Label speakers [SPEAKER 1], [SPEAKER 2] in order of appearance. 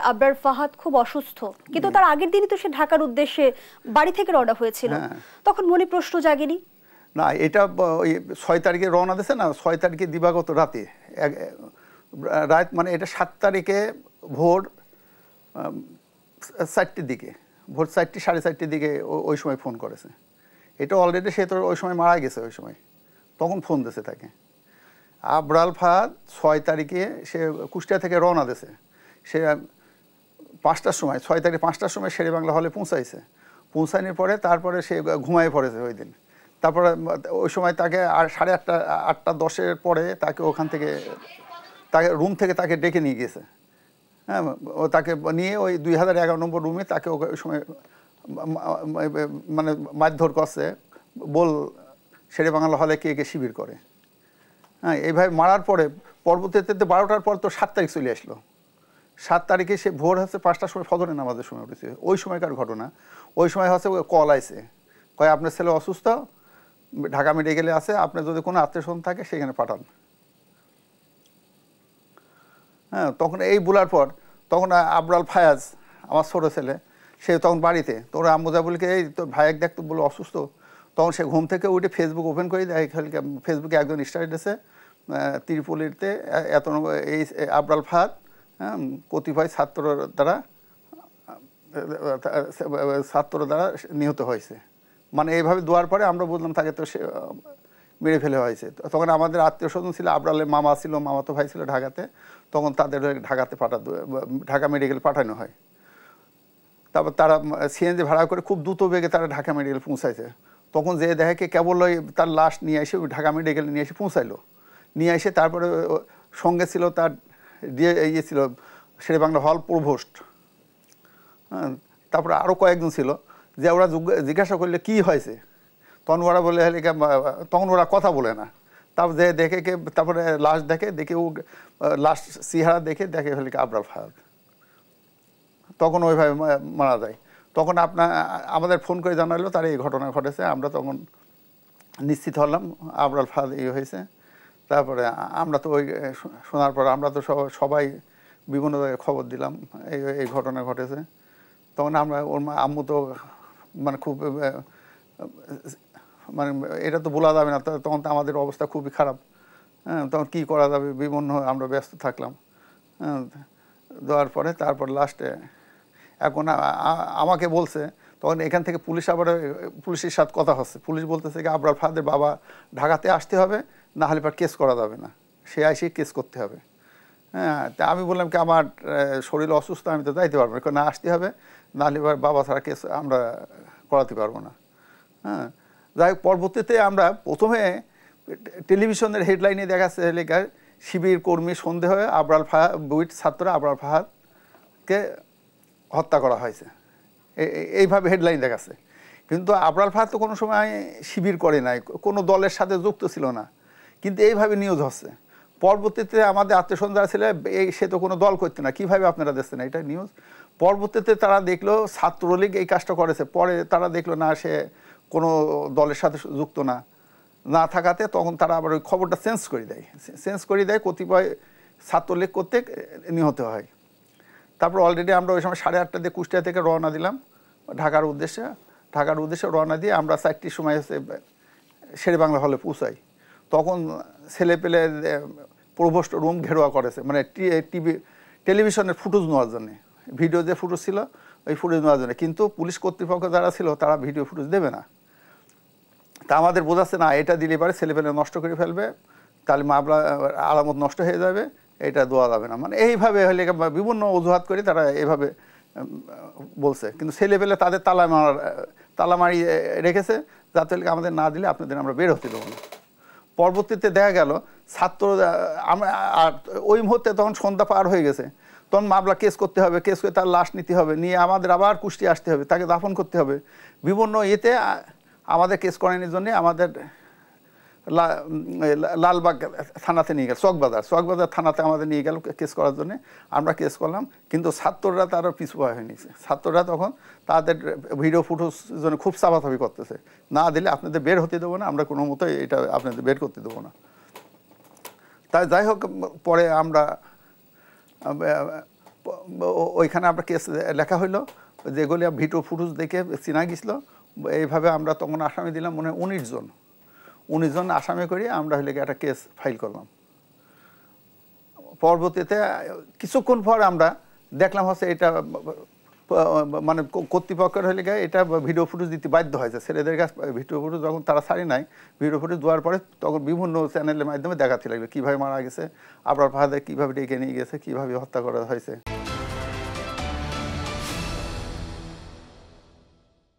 [SPEAKER 1] আবরার ফাহাদ খুব অসুস্থ, কিন্তু তার আগের দিনই তো সে ঢাকার উদ্দেশ্যে বাড়ি থেকে রওনা হয়েছিল, তখন মনে প্রশ্ন জাগেনি?
[SPEAKER 2] না, এটা ওই ৬ তারিখে রওনা দিয়েছে না, ৬ তারিখে দিবাগত রাতে রাত, মানে এটা ৭ তারিখে ভোর ৪টের দিকে, ভোর ৪টে ৪:৩০ দিকে ওই সময় ফোন করেছে। এটা অলরেডি সে তো ওই সময় মারা গেছে, ওই সময় তখন ফোন দিয়েছে তাকে। আবরাল ফাহাদ ৬ তারিখে সে কুষ্টিয়া থেকে রওনা দিয়েছে, সে ৫টার সময়, ৬ তারিখ ৫টার সময় শেরেবাংলা হলে পৌঁছাইছে। পৌঁছানোর পরে তারপরে সে ঘুমায় পড়েছে ওই দিন। তারপরে ওই সময় তাকে আর 8:30 8:10 পরে তাকে ওখান থেকে, তাকে রুম থেকে তাকে ডেকে নিয়ে গেছে। হ্যাঁ, ও তাকে নিয়ে ওই 2011 নম্বর রুমে তাকে ওই সময় মানে মারধর করছে, বল শেরেবাংলা হলে কে কে শিবির করে। হ্যাঁ, এইভাবে মারার পরে পরবর্তীতে 12টার পর তো 7 তারিখ চলে আসলো। 7 তারিখে সে ভোর হচ্ছে 5টার সময় ফজরের নামাজের সময় উঠেছে, ওই সময়কার ঘটনা। ওই সময় হচ্ছে কল আইছে, কয় আপনার ছেলে অসুস্থ, ঢাকা মেডিকেলে আছে, আপনার যদি কোনো আত্মীয়স্বজন থাকে সেখানে পাঠান। হ্যাঁ, তখন এই বলার পর তখন আবরাল ফায়াজ, আমার ছোটো ছেলে, সে তখন বাড়িতে, তোর আম্মু যা বলকে এই তোর ভাইয়ের দেখ তো বলে অসুস্থ। তখন সে ঘুম থেকে উঠে ফেসবুক ওপেন করে দেয়, ফেসবুকে একজন স্ট্যাটাসে ত্রিপুলিতে এত এই আবরাল ফাহাদ কতিপয় ছাত্র দ্বারা নিহত হয়েছে। মানে এইভাবে দেওয়ার পরে আমরা বললাম তাকে তো সে মেরে ফেলে হয়েছে। তখন আমাদের আত্মীয় স্বজন ছিল, আবরালের মামা ছিল, মামাতো ভাই ছিল ঢাকাতে, তখন তাদের ঢাকাতে ঢাকা মেডিকেল পাঠানো হয়। তারপর তারা সিএনজি ভাড়া করে খুব দ্রুত বেগে তারা ঢাকা মেডিকেল পৌঁছাইছে। তখন যে দেখে কেবল ওই তার লাশ নিয়ে এসে ঢাকা মেডিকেলে নিয়ে এসে পৌঁছাইলো। নিয়ে এসে তারপরে সঙ্গে ছিল তার ইয়ে ছিল শেরেবাংলা হল প্রভোস্ট, হ্যাঁ, তারপরে আরও কয়েকজন ছিল, যে ওরা জিজ্ঞাসা করলে কি হয়েছে, তখন ওরা বলে হলে, তখন ওরা কথা বলে না। তারপর যে দেখে তারপরে লাশ দেখে ও লাশ চেহারা দেখে হলে আবরাল ফাহাদ, তখন ওইভাবে মারা যায়। তখন আমাদের ফোন করে জানালো তার এই ঘটনা ঘটেছে। আমরা তখন নিশ্চিত হলাম আবরাল ফাহাদ এই হয়েছে। তারপরে আমরা তো ওই শোনার পর আমরা তো সবাই বিভিন্ন জায়গায় খবর দিলাম এই ঘটনা ঘটেছে। তখন আমরা ওর আম্মু তো মানে খুব মানে এটা তো বলা যাবে না, তখন তো আমাদের অবস্থা খুবই খারাপ। হ্যাঁ, তখন কী করা যাবে, বিভিন্ন আমরা ব্যস্ত থাকলাম। হ্যাঁ, দেওয়ার পরে তারপর লাস্টে এখন আমাকে বলছে, তখন এখান থেকে পুলিশ আবার পুলিশের সাথে কথা হচ্ছে, পুলিশ বলতেছে কি আবরাল ফাহাদের বাবা ঢাকাতে আসতে হবে, না হলে পর কেস করা যাবে না, সে এসে কেস করতে হবে। হ্যাঁ, তা আমি বললাম কি আমার শরীর অসুস্থ, আমি তো যাইতে পারবো না, না আসতে হবে, না হলে এবার বাবা ছাড়া কেস আমরা করাতে পারবো না। হ্যাঁ, যাই হোক, পরবর্তীতে আমরা প্রথমে টেলিভিশনের হেডলাইনে দেখাচ্ছে লেখায় শিবির কর্মী সন্দেহে আবরাল ফাহাদ, বুয়েট ছাত্র আবরাল ফাহাদকে হত্যা করা হয়েছে, এইভাবে হেডলাইন দেখাচ্ছে। কিন্তু আবরাল ফাহাদ তো কোনো সময় শিবির করে নাই, কোনো দলের সাথে যুক্ত ছিল না, কিন্তু এইভাবে নিউজ হচ্ছে। পরবর্তীতে আমাদের আত্মীয়স্বজন যারা ছিল, সে তো কোনো দল করতে না, কীভাবে আপনারা দেখছেন এটা নিউজ। পরবর্তীতে তারা দেখলো ছাত্রলীগ এই কাজটা করেছে, পরে তারা দেখলো না সে কোনো দলের সাথে যুক্ত না থাকাতে তখন তারা আবার ওই খবরটা চেঞ্জ করে দেয়, কতিপয় ছাত্রলীগ করতে নিহত হয়। তারপর অলরেডি আমরা ওই সময় 8:30 দিয়ে কুষ্টিয়া থেকে রওনা দিলাম ঢাকার উদ্দেশ্যে রওনা দিয়ে আমরা 4টির সময় হচ্ছে শেরেবাংলা হলে পৌঁছাই। তখন ছেলে পেলে প্রভোস্ট রুম ঘেরোয়া করেছে, মানে টেলিভিশনের ফুটেজ নেওয়ার জন্যে, ভিডিও যে ফুটেজ ছিল ওই ফুটেজ নেওয়ার জন্য। কিন্তু পুলিশ কর্তৃপক্ষ যারা ছিল তারা ভিডিও ফুটেজ দেবে না। তা আমাদের বোঝাচ্ছে না এটা দিলে পারে ছেলেপেলে নষ্ট করে ফেলবে, তাহলে মামলা আলামত নষ্ট হয়ে যাবে, এটা দেওয়া যাবে না। মানে এইভাবে হলে বিভিন্ন অজুহাত করে তারা এইভাবে বলছে। কিন্তু ছেলেপেলে তাদের তালা মারি রেখেছে, যাতে আমাদের না দিলে আপনাদের আমরা বের হতে দেবো না। পরবর্তীতে দেখা গেল ছাত্র আর ওই মুহূর্তে তখন সন্ধ্যা পার হয়ে গেছে, তখন মামলা কেস করতে হবে, কেস করে তার লাশ নিতে হবে, নিয়ে আমাদের আবার কুষ্টিয়া আসতে হবে, তাকে দাফন করতে হবে। বিভিন্ন ইয়েতে আমাদের কেস করানোর জন্য আমাদের লালবাগ থানাতে নিয়ে গেল, চকবাজার থানাতে আমাদের নিয়ে গেল কেস করার জন্য। আমরা কেস করলাম, কিন্তু ছাত্ররা তারও পিছুপা হয়ে নিয়েছে। ছাত্ররা তখন তাদের ভিডিও ফুটেজ জন্য খুব চাপাচাপি করতেছে, না দিলে আপনাদের বের হতে দেবো না, আমরা কোনো মতোই এটা আপনাদের বের করতে দেবো না। তাই যাই হোক, পরে আমরা ওইখানে আমরা কেস লেখা হইলো, যেগুলি ভিডিও ফুটেজ দেখে চিনা গেছিল। এইভাবে আমরা তখন আসামি দিলাম মনে হয় 19 জন আসামি করি আমরা হলে একটা কেস ফাইল করলাম। পরবর্তীতে কিছুক্ষণ পর আমরা দেখলাম হচ্ছে এটা মানে কর্তৃপক্ষের হলে এটা ভিডিও ফুটেজ দিতে বাধ্য হয়েছে। ছেলেদের কাছে ভিডিও ফুটেজ যখন তারা ছাড়ি নাই, ভিডিও ফুটেজ দেওয়ার পরে তখন বিভিন্ন চ্যানেলের মাধ্যমে দেখাতে লাগবে কীভাবে মারা গেছে, আবরার ফাহাদে কীভাবে ডেকে নিয়ে গেছে, কীভাবে হত্যা করা হয়েছে।